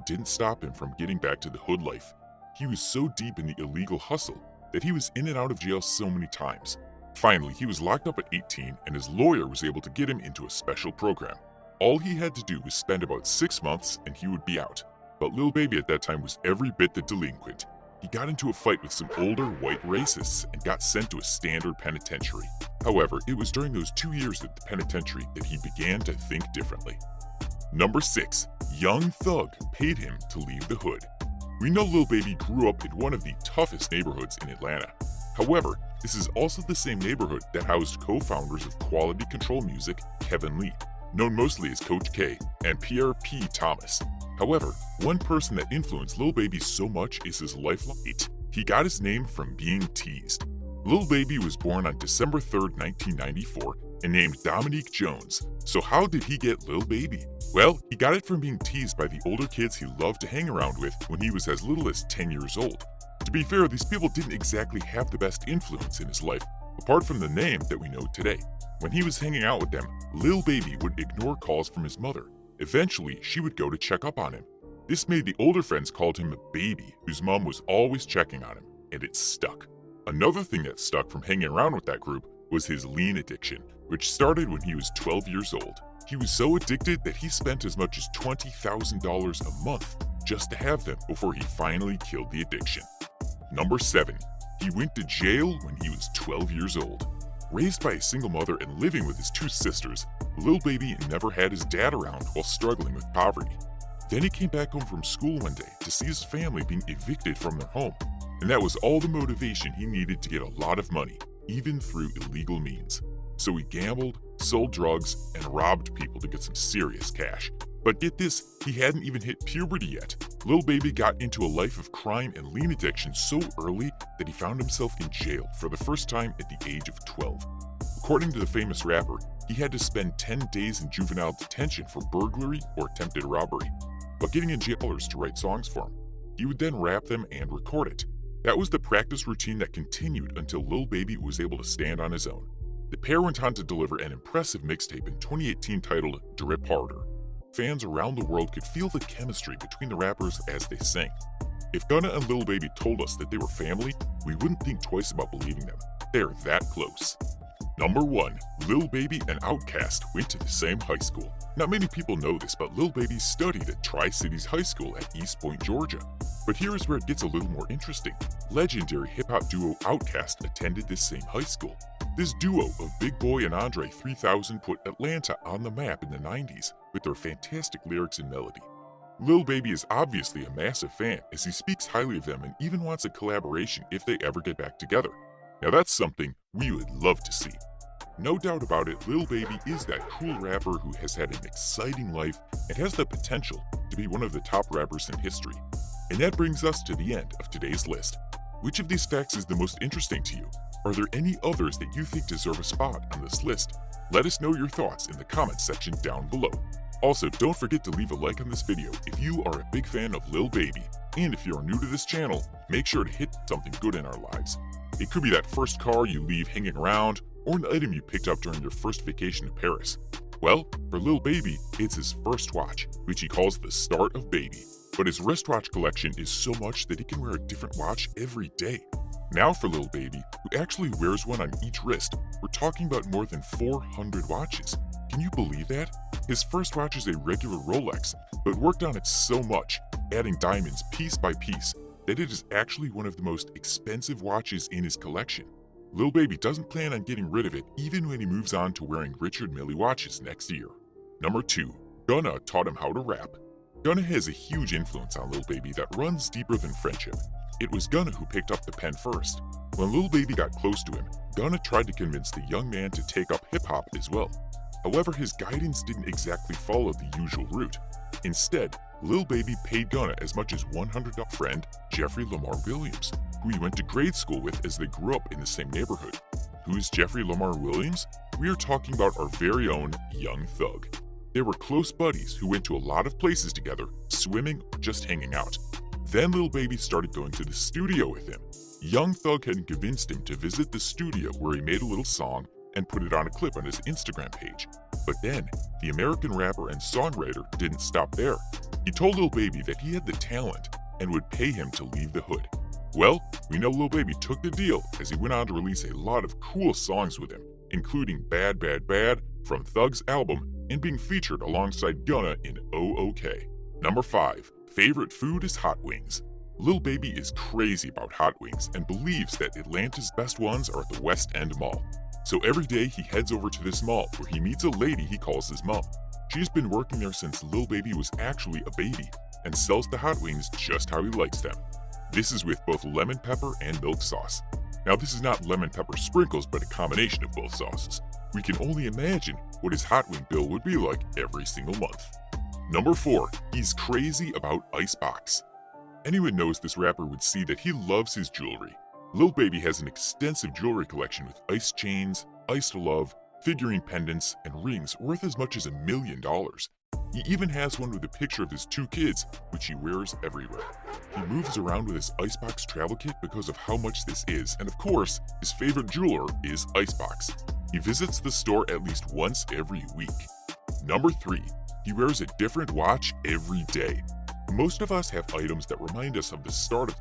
didn't stop him from getting back to the hood life. He was so deep in the illegal hustle that he was in and out of jail so many times. Finally, he was locked up at 18 and his lawyer was able to get him into a special program. All he had to do was spend about 6 months and he would be out. But Lil Baby at that time was every bit the delinquent. He got into a fight with some older white racists and got sent to a standard penitentiary. However, it was during those 2 years at the penitentiary that he began to think differently. Number 6. Young Thug paid him to leave the hood. We know Lil Baby grew up in one of the toughest neighborhoods in Atlanta. However, this is also the same neighborhood that housed co-founders of Quality Control Music, Kevin Lee, known mostly as Coach K, and Pierre P. Thomas. However, one person that influenced Lil Baby so much is his lifelong mate. He got his name from being teased. Lil Baby was born on December 3rd, 1994, and named Dominique Jones. So how did he get Lil Baby? Well, he got it from being teased by the older kids he loved to hang around with when he was as little as 10 years old. To be fair, these people didn't exactly have the best influence in his life, apart from the name that we know today. When he was hanging out with them, Lil Baby would ignore calls from his mother. Eventually, she would go to check up on him. This made the older friends called him a baby, whose mom was always checking on him, and it stuck. Another thing that stuck from hanging around with that group was his lean addiction, which started when he was 12 years old. He was so addicted that he spent as much as $20,000 a month just to have them before he finally killed the addiction. Number 7. He went to jail when he was 12 years old. Raised by a single mother and living with his 2 sisters, Lil Baby never had his dad around while struggling with poverty. Then he came back home from school one day to see his family being evicted from their home, and that was all the motivation he needed to get a lot of money, even through illegal means. So he gambled, sold drugs, and robbed people to get some serious cash. But get this, he hadn't even hit puberty yet. Lil Baby got into a life of crime and lean addiction so early that he found himself in jail for the first time at the age of 12. According to the famous rapper, he had to spend 10 days in juvenile detention for burglary or attempted robbery, but getting in jailers to write songs for him. He would then rap them and record it. That was the practice routine that continued until Lil Baby was able to stand on his own. The pair went on to deliver an impressive mixtape in 2018 titled Drip Harder. Fans around the world could feel the chemistry between the rappers as they sang. If Gunna and Lil Baby told us that they were family, we wouldn't think twice about believing them. They're that close. Number 1. Lil Baby and Outkast went to the same high school. Not many people know this, but Lil Baby studied at Tri-Cities High School at East Point, Georgia. But here is where it gets a little more interesting. Legendary hip-hop duo Outkast attended this same high school. This duo of Big Boi and Andre 3000 put Atlanta on the map in the 90s with their fantastic lyrics and melody. Lil Baby is obviously a massive fan as he speaks highly of them and even wants a collaboration if they ever get back together. Now that's something we would love to see. No doubt about it, Lil Baby is that cool rapper who has had an exciting life and has the potential to be one of the top rappers in history. And that brings us to the end of today's list. Which of these facts is the most interesting to you? Are there any others that you think deserve a spot on this list? Let us know your thoughts in the comments section down below. Also, don't forget to leave a like on this video if you are a big fan of Lil Baby. And if you are new to this channel, make sure to hit something good in our lives. It could be that first car you leave hanging around, or an item you picked up during your first vacation to Paris. Well, for Lil Baby, it's his first watch, which he calls the start of Baby. But his wristwatch collection is so much that he can wear a different watch every day. Now for Lil Baby, who actually wears one on each wrist, we're talking about more than 400 watches. Can you believe that? His first watch is a regular Rolex, but worked on it so much, adding diamonds piece by piece, that it is actually one of the most expensive watches in his collection. Lil Baby doesn't plan on getting rid of it even when he moves on to wearing Richard Mille watches next year. Number 2. Gunna taught him how to rap. Gunna has a huge influence on Lil Baby that runs deeper than friendship. It was Gunna who picked up the pen first. When Lil Baby got close to him, Gunna tried to convince the young man to take up hip-hop as well. However, his guidance didn't exactly follow the usual route. Instead, Lil Baby paid Gunna as much as $100 friend Jeffrey Lamar Williams, who he went to grade school with as they grew up in the same neighborhood. Who is Jeffrey Lamar Williams? We are talking about our very own Young Thug. They were close buddies who went to a lot of places together, swimming or just hanging out. Then Lil Baby started going to the studio with him. Young Thug had convinced him to visit the studio where he made a little song and put it on a clip on his Instagram page. But then, the American rapper and songwriter didn't stop there. He told Lil Baby that he had the talent and would pay him to leave the hood. Well, we know Lil Baby took the deal as he went on to release a lot of cool songs with him, including Bad Bad Bad from Thug's album and being featured alongside Gunna in OOK. Number 5. Favorite food is hot wings. Lil Baby is crazy about hot wings and believes that Atlanta's best ones are at the West End Mall. So every day he heads over to this mall where he meets a lady he calls his mom. She's been working there since Lil Baby was actually a baby and sells the hot wings just how he likes them. This is with both lemon pepper and milk sauce. Now this is not lemon pepper sprinkles but a combination of both sauces. We can only imagine what his hot wing bill would be like every single month. Number 4. He's crazy about Icebox. Anyone knows this rapper would see that he loves his jewelry. Lil Baby has an extensive jewelry collection with ice chains, iced love, figurine pendants, and rings worth as much as $1 million. He even has one with a picture of his 2 kids, which he wears everywhere. He moves around with his Icebox travel kit because of how much this is, and of course, his favorite jeweler is Icebox. He visits the store at least once every week. Number 3. He wears a different watch every day. Most of us have items that remind us of the start of